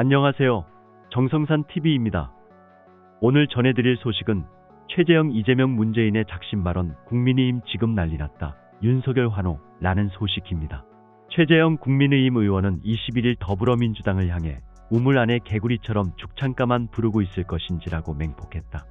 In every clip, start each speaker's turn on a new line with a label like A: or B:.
A: 안녕하세요. 정성산 TV입니다. 오늘 전해드릴 소식은 최재형, 이재명, 문재인의 작심 발언, 국민의힘 지금 난리 났다. 윤석열 환호라는 소식입니다. 최재형 국민의힘 의원은 21일 더불어민주당을 향해 우물 안에 개구리처럼 죽창가만 부르고 있을 것인지라고 맹폭했다.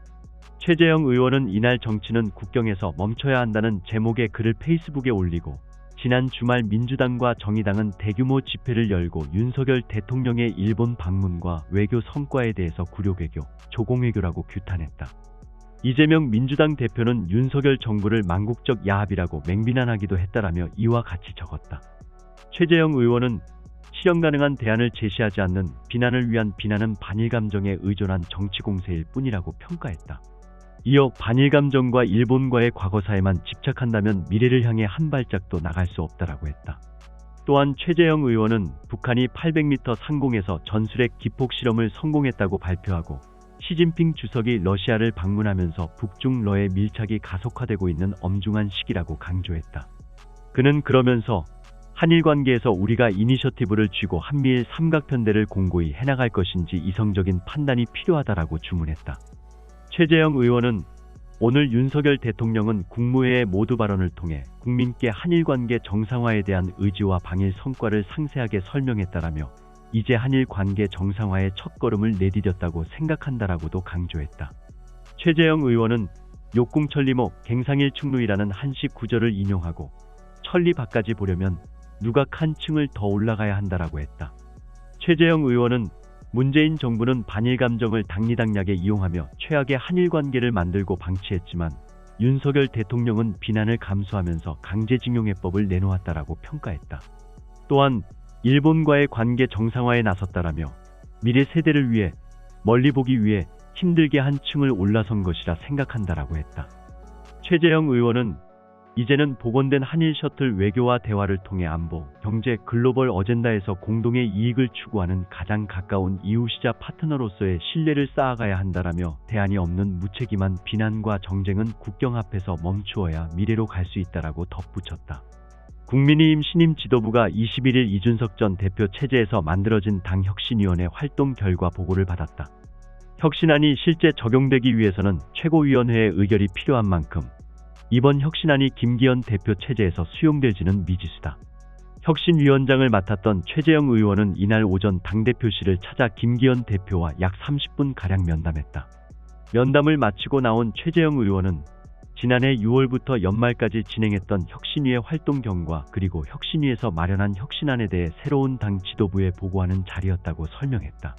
A: 최재형 의원은 이날 정치는 국경에서 멈춰야 한다는 제목의 글을 페이스북에 올리고 지난 주말 민주당과 정의당은 대규모 집회를 열고 윤석열 대통령의 일본 방문과 외교 성과에 대해서 굴욕외교, 조공외교라고 규탄했다. 이재명 민주당 대표는 윤석열 정부를 망국적 야합이라고 맹비난하기도 했다라며 이와 같이 적었다. 최재형 의원은 실현 가능한 대안을 제시하지 않는 비난을 위한 비난은 반일 감정에 의존한 정치 공세일 뿐이라고 평가했다. 이어 반일 감정과 일본과의 과거사에만 집착한다면 미래를 향해 한 발짝도 나갈 수 없다라고 했다. 또한 최재형 의원은 북한이 800m 상공에서 전술핵 기폭 실험을 성공했다고 발표하고 시진핑 주석이 러시아를 방문하면서 북중러의 밀착이 가속화되고 있는 엄중한 시기라고 강조했다. 그는 그러면서 한일 관계에서 우리가 이니셔티브를 쥐고 한미일 삼각편대를 공고히 해나갈 것인지 이성적인 판단이 필요하다라고 주문했다. 최재형 의원은 오늘 윤석열 대통령은 국무회의 모두 발언을 통해 국민께 한일 관계 정상화에 대한 의지와 방일 성과를 상세하게 설명했다라며 이제 한일 관계 정상화의 첫걸음을 내디뎠다고 생각한다라고도 강조했다. 최재형 의원은 욕궁천리목 갱상일 충루이라는 한식 구절을 인용하고 천리 밖까지 보려면 누가 한 층을 더 올라가야 한다라고 했다. 최재형 의원은 문재인 정부는 반일 감정을 당리당략에 이용하며 최악의 한일 관계를 만들고 방치했지만 윤석열 대통령은 비난을 감수하면서 강제징용해법을 내놓았다라고 평가했다. 또한 일본과의 관계 정상화에 나섰다라며 미래 세대를 위해 멀리 보기 위해 힘들게 한 층을 올라선 것이라 생각한다라고 했다. 최재형 의원은 이제는 복원된 한일 셔틀 외교와 대화를 통해 안보, 경제, 글로벌 어젠다에서 공동의 이익을 추구하는 가장 가까운 이웃이자 파트너로서의 신뢰를 쌓아가야 한다라며 대안이 없는 무책임한 비난과 정쟁은 국경 앞에서 멈추어야 미래로 갈 수 있다라고 덧붙였다. 국민의힘 신임 지도부가 21일 이준석 전 대표 체제에서 만들어진 당 혁신위원회 활동 결과 보고를 받았다. 혁신안이 실제 적용되기 위해서는 최고위원회의 의결이 필요한 만큼 이번 혁신안이 김기현 대표 체제에서 수용될지는 미지수다. 혁신위원장을 맡았던 최재형 의원은 이날 오전 당대표실을 찾아 김기현 대표와 약 30분가량 면담했다. 면담을 마치고 나온 최재형 의원은 지난해 6월부터 연말까지 진행했던 혁신위의 활동 경과 그리고 혁신위에서 마련한 혁신안에 대해 새로운 당 지도부에 보고하는 자리였다고 설명했다.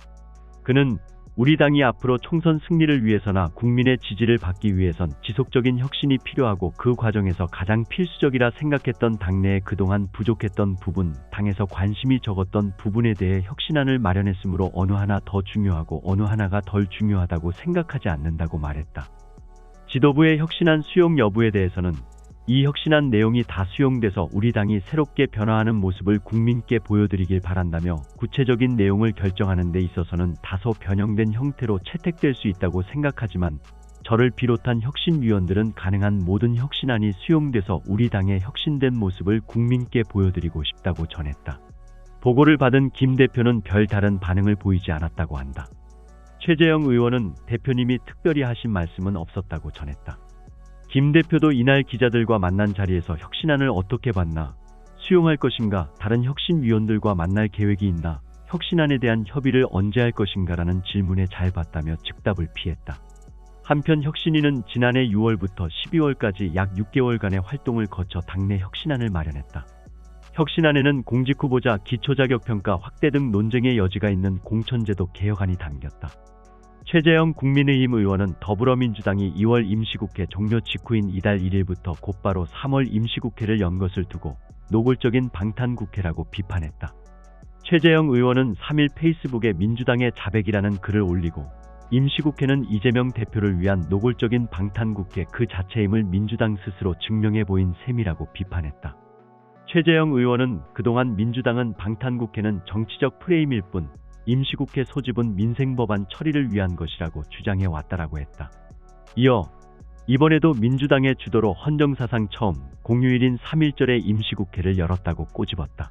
A: 그는 우리 당이 앞으로 총선 승리를 위해서나 국민의 지지를 받기 위해선 지속적인 혁신이 필요하고 그 과정에서 가장 필수적이라 생각했던 당내에 그동안 부족했던 부분, 당에서 관심이 적었던 부분에 대해 혁신안을 마련했으므로 어느 하나 더 중요하고 어느 하나가 덜 중요하다고 생각하지 않는다고 말했다. 지도부의 혁신안 수용 여부에 대해서는 이 혁신안 내용이 다 수용돼서 우리 당이 새롭게 변화하는 모습을 국민께 보여드리길 바란다며 구체적인 내용을 결정하는 데 있어서는 다소 변형된 형태로 채택될 수 있다고 생각하지만 저를 비롯한 혁신위원들은 가능한 모든 혁신안이 수용돼서 우리 당의 혁신된 모습을 국민께 보여드리고 싶다고 전했다. 보고를 받은 김 대표는 별 다른 반응을 보이지 않았다고 한다. 최재형 의원은 대표님이 특별히 하신 말씀은 없었다고 전했다. 김 대표도 이날 기자들과 만난 자리에서 혁신안을 어떻게 봤나, 수용할 것인가, 다른 혁신위원들과 만날 계획이 있나, 혁신안에 대한 협의를 언제 할 것인가라는 질문에 잘 봤다며 즉답을 피했다. 한편 혁신위는 지난해 6월부터 12월까지 약 6개월간의 활동을 거쳐 당내 혁신안을 마련했다. 혁신안에는 공직 후보자 기초자격평가 확대 등 논쟁의 여지가 있는 공천제도 개혁안이 담겼다. 최재형 국민의힘 의원은 더불어민주당이 2월 임시국회 종료 직후인 이달 1일부터 곧바로 3월 임시국회를 연 것을 두고 노골적인 방탄국회라고 비판했다. 최재형 의원은 3일 페이스북에 민주당의 자백이라는 글을 올리고 임시국회는 이재명 대표를 위한 노골적인 방탄국회 그 자체임을 민주당 스스로 증명해 보인 셈이라고 비판했다. 최재형 의원은 그동안 민주당은 방탄국회는 정치적 프레임일 뿐 임시국회 소집은 민생법안 처리를 위한 것이라고 주장해 왔다라고 했다. 이어 이번에도 민주당의 주도로 헌정사상 처음 공휴일인 3.1절에 임시국회를 열었다고 꼬집었다.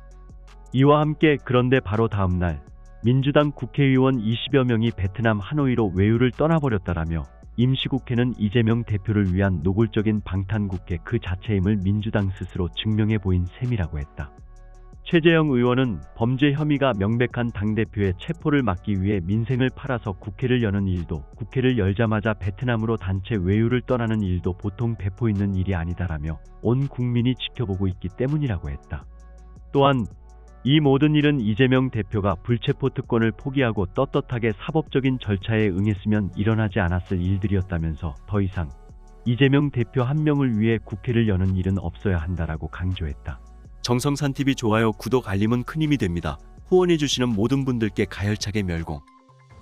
A: 이와 함께 그런데 바로 다음 날 민주당 국회의원 20여 명이 베트남 하노이로 외유를 떠나버렸다라며 임시국회는 이재명 대표를 위한 노골적인 방탄국회 그 자체임을 민주당 스스로 증명해 보인 셈이라고 했다. 최재형 의원은 범죄 혐의가 명백한 당대표의 체포를 막기 위해 민생을 팔아서 국회를 여는 일도, 국회를 열자마자 베트남으로 단체 외유를 떠나는 일도 보통 배포 있는 일이 아니다라며 온 국민이 지켜보고 있기 때문이라고 했다. 또한 이 모든 일은 이재명 대표가 불체포 특권을 포기하고 떳떳하게 사법적인 절차에 응했으면 일어나지 않았을 일들이었다면서 더 이상 이재명 대표 한 명을 위해 국회를 여는 일은 없어야 한다라고 강조했다.
B: 정성산TV 좋아요, 구독, 알림은 큰 힘이 됩니다. 후원해주시는 모든 분들께 가열차게 멸공.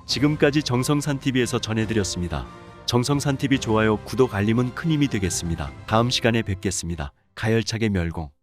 B: 지금까지 정성산TV에서 전해드렸습니다. 정성산TV 좋아요, 구독, 알림은 큰 힘이 되겠습니다. 다음 시간에 뵙겠습니다. 가열차게 멸공.